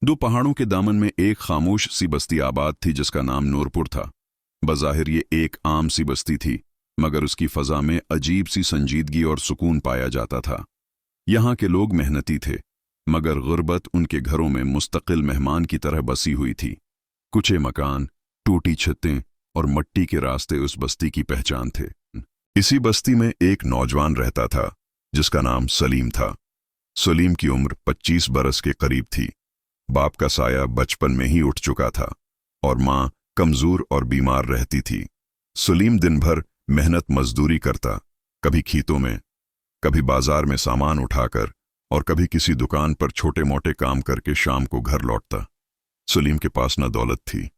दो पहाड़ों के दामन में एक खामोश सी बस्ती आबाद थी जिसका नाम नूरपुर था। बज़ाहिर ये एक आम सी बस्ती थी, मगर उसकी फजा में अजीब सी संजीदगी और सुकून पाया जाता था। यहाँ के लोग मेहनती थे, मगर गुर्बत उनके घरों में मुस्तकिल मेहमान की तरह बसी हुई थी। कुचे मकान, टूटी छतें और मिट्टी के रास्ते उस बस्ती की पहचान थे। इसी बस्ती में एक नौजवान रहता था जिसका नाम सलीम था। सलीम की उम्र 25 बरस के करीब थी। बाप का साया बचपन में ही उठ चुका था और माँ कमजोर और बीमार रहती थी। सलीम दिन भर मेहनत मजदूरी करता, कभी खेतों में, कभी बाजार में सामान उठाकर और कभी किसी दुकान पर छोटे मोटे काम करके शाम को घर लौटता। सलीम के पास न दौलत थी,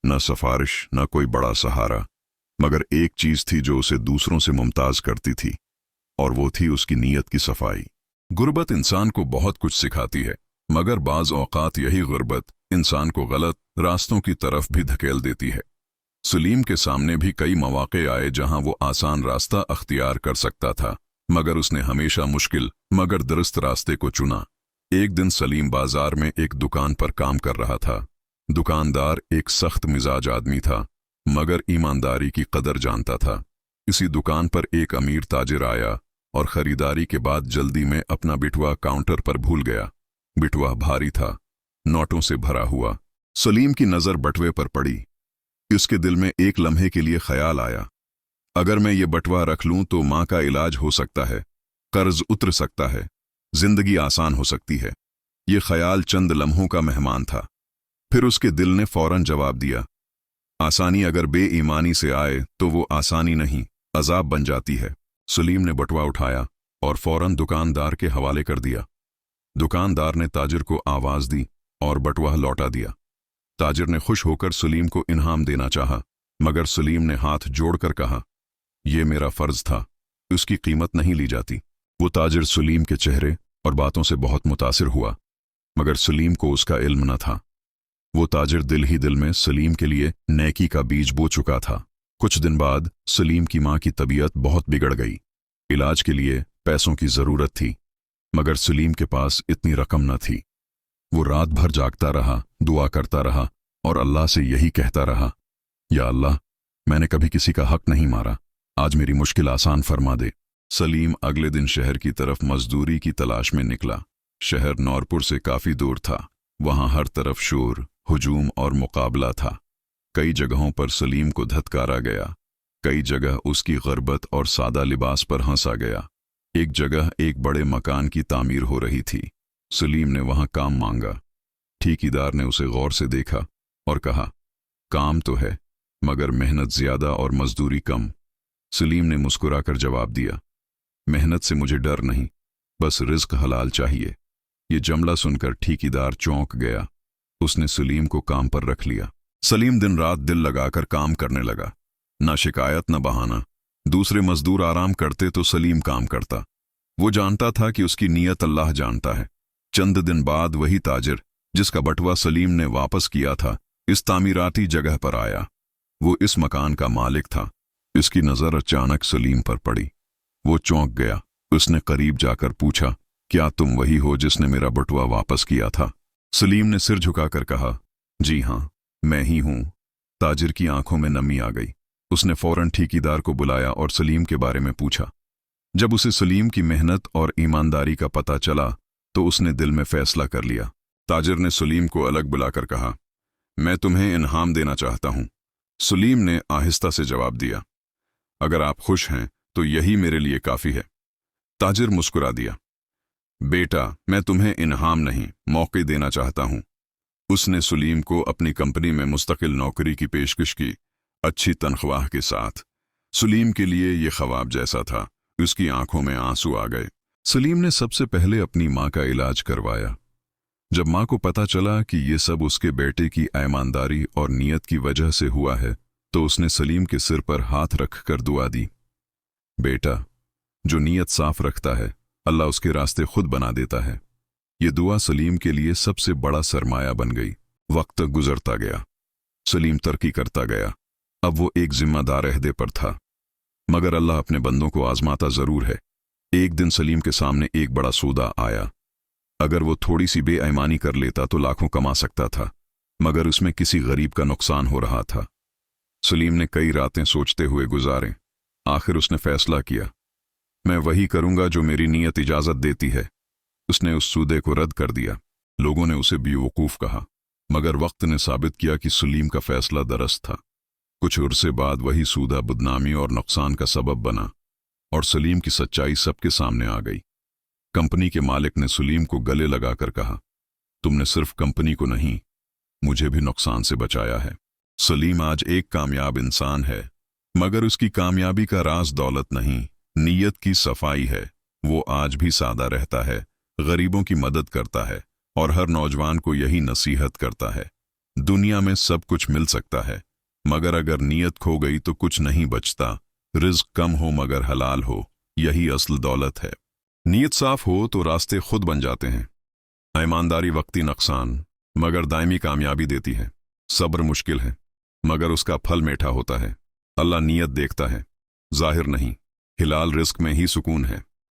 न सफारिश, न कोई बड़ा सहारा, मगर एक चीज थी जो उसे दूसरों से मुमताज करती थी, और वो थी उसकी नीयत की सफाई। गुर्बत इंसान को बहुत कुछ सिखाती है, मगर बाज औकात यही गुर्बत इंसान को गलत रास्तों की तरफ भी धकेल देती है। सलीम के सामने भी कई मौके आए जहां वो आसान रास्ता अख्तियार कर सकता था, मगर उसने हमेशा मुश्किल मगर दुरुस्त रास्ते को चुना। एक दिन सलीम बाजार में एक दुकान पर काम कर रहा था। दुकानदार एक सख्त मिजाज आदमी था, मगर ईमानदारी की कदर जानता था। इसी दुकान पर एक अमीर ताजिर आया और खरीदारी के बाद जल्दी में अपना बिटुआ काउंटर पर भूल गया। बिटुआ भारी था, नोटों से भरा हुआ। सलीम की नजर बटुए पर पड़ी। उसके दिल में एक लम्हे के लिए ख्याल आया, अगर मैं ये बटुआ रख लूं तो मां का इलाज हो सकता है, कर्ज उतर सकता है, जिंदगी आसान हो सकती है। ये ख्याल चंद लम्हों का मेहमान था। फिर उसके दिल ने फौरन जवाब दिया, आसानी अगर बेईमानी से आए तो वो आसानी नहीं, अजाब बन जाती है। सलीम ने बटुआ उठाया और फौरन दुकानदार के हवाले कर दिया। दुकानदार ने ताजिर को आवाज दी और बटुआ लौटा दिया। ताजिर ने खुश होकर सलीम को इनाम देना चाहा, मगर सलीम ने हाथ जोड़कर कहा, यह मेरा फर्ज था, उसकी कीमत नहीं ली जाती। वो ताजिर सलीम के चेहरे और बातों से बहुत मुतासिर हुआ, मगर सलीम को उसका इल्म न था। वो ताजिर दिल ही दिल में सलीम के लिए नेकी का बीज बो चुका था। कुछ दिन बाद सलीम की मां की तबीयत बहुत बिगड़ गई। इलाज के लिए पैसों की जरूरत थी, मगर सलीम के पास इतनी रकम न थी। वो रात भर जागता रहा, दुआ करता रहा और अल्लाह से यही कहता रहा, या अल्लाह, मैंने कभी किसी का हक नहीं मारा, आज मेरी मुश्किल आसान फरमा दे। सलीम अगले दिन शहर की तरफ मजदूरी की तलाश में निकला। शहर नौरपुर से काफी दूर था। वहां हर तरफ शोर, हुजूम और मुकाबला था। कई जगहों पर सलीम को धत्कारा गया, कई जगह उसकी गुर्बत और सादा लिबास पर हंसा गया। एक जगह एक बड़े मकान की तामीर हो रही थी। सलीम ने वहां काम मांगा। ठेकेदार ने उसे गौर से देखा और कहा, काम तो है, मगर मेहनत ज्यादा और मजदूरी कम। सलीम ने मुस्कुराकर जवाब दिया, मेहनत से मुझे डर नहीं, बस रिज्क हलाल चाहिए। ये जुमला सुनकर ठेकेदार चौंक गया। उसने सलीम को काम पर रख लिया। सलीम दिन रात दिल लगाकर काम करने लगा। न शिकायत न बहाना। दूसरे मजदूर आराम करते तो सलीम काम करता। वो जानता था कि उसकी नीयत अल्लाह जानता है। चंद दिन बाद वही ताजिर जिसका बटुआ सलीम ने वापस किया था, इस तामीराती जगह पर आया। वो इस मकान का मालिक था। इसकी नजर अचानक सलीम पर पड़ी। वो चौंक गया। उसने करीब जाकर पूछा, क्या तुम वही हो जिसने मेरा बटुआ वापस किया था? सलीम ने सिर झुकाकर कहा, जी हां, मैं ही हूं। ताजिर की आंखों में नमी आ गई। उसने फौरन ठेकेदार को बुलाया और सलीम के बारे में पूछा। जब उसे सलीम की मेहनत और ईमानदारी का पता चला तो उसने दिल में फैसला कर लिया। ताजिर ने सलीम को अलग बुलाकर कहा, मैं तुम्हें इनाम देना चाहता हूं। सलीम ने आहिस्ता से जवाब दिया, अगर आप खुश हैं तो यही मेरे लिए काफी है। ताजिर मुस्कुरा दिया, बेटा, मैं तुम्हें इनाम नहीं, मौके देना चाहता हूं। उसने सलीम को अपनी कंपनी में मुस्तकिल नौकरी की पेशकश की, अच्छी तनख्वाह के साथ। सलीम के लिए यह ख्वाब जैसा था। उसकी आंखों में आंसू आ गए। सलीम ने सबसे पहले अपनी मां का इलाज करवाया। जब मां को पता चला कि ये सब उसके बेटे की ईमानदारी और नीयत की वजह से हुआ है, तो उसने सलीम के सिर पर हाथ रखकर दुआ दी, बेटा, जो नीयत साफ रखता है, अल्लाह उसके रास्ते खुद बना देता है। ये दुआ सलीम के लिए सबसे बड़ा सरमाया बन गई। वक्त गुजरता गया। सलीम तरक्की करता गया। अब वो एक जिम्मेदार अहदे पर था, मगर अल्लाह अपने बंदों को आजमाता जरूर है। एक दिन सलीम के सामने एक बड़ा सौदा आया। अगर वो थोड़ी सी बेईमानी कर लेता तो लाखों कमा सकता था, मगर उसमें किसी गरीब का नुकसान हो रहा था। सलीम ने कई रातें सोचते हुए गुजारे। आखिर उसने फैसला किया, मैं वही करूंगा जो मेरी नीयत इजाजत देती है। उसने उस सौदे को रद्द कर दिया। लोगों ने उसे बेवकूफ कहा, मगर वक्त ने साबित किया कि सलीम का फैसला दुरुस्त था। कुछ अरसे बाद वही सौदा बदनामी और नुकसान का सबब बना, और सलीम की सच्चाई सबके सामने आ गई। कंपनी के मालिक ने सलीम को गले लगाकर कहा, तुमने सिर्फ कंपनी को नहीं, मुझे भी नुकसान से बचाया है। सलीम आज एक कामयाब इंसान है, मगर उसकी कामयाबी का राज दौलत नहीं, नीयत की सफाई है। वो आज भी सादा रहता है, गरीबों की मदद करता है, और हर नौजवान को यही नसीहत करता है, दुनिया में सब कुछ मिल सकता है, मगर अगर नीयत खो गई तो कुछ नहीं बचता। रिज़्क कम हो मगर हलाल हो, यही असल दौलत है। नीयत साफ हो तो रास्ते खुद बन जाते हैं। ईमानदारी वक्ती नुकसान मगर दायमी कामयाबी देती है। सब्र मुश्किल है, मगर उसका फल मीठा होता है। अल्लाह नीयत देखता है, जाहिर नहीं। हिलाल रिस्क में ही सुकून है।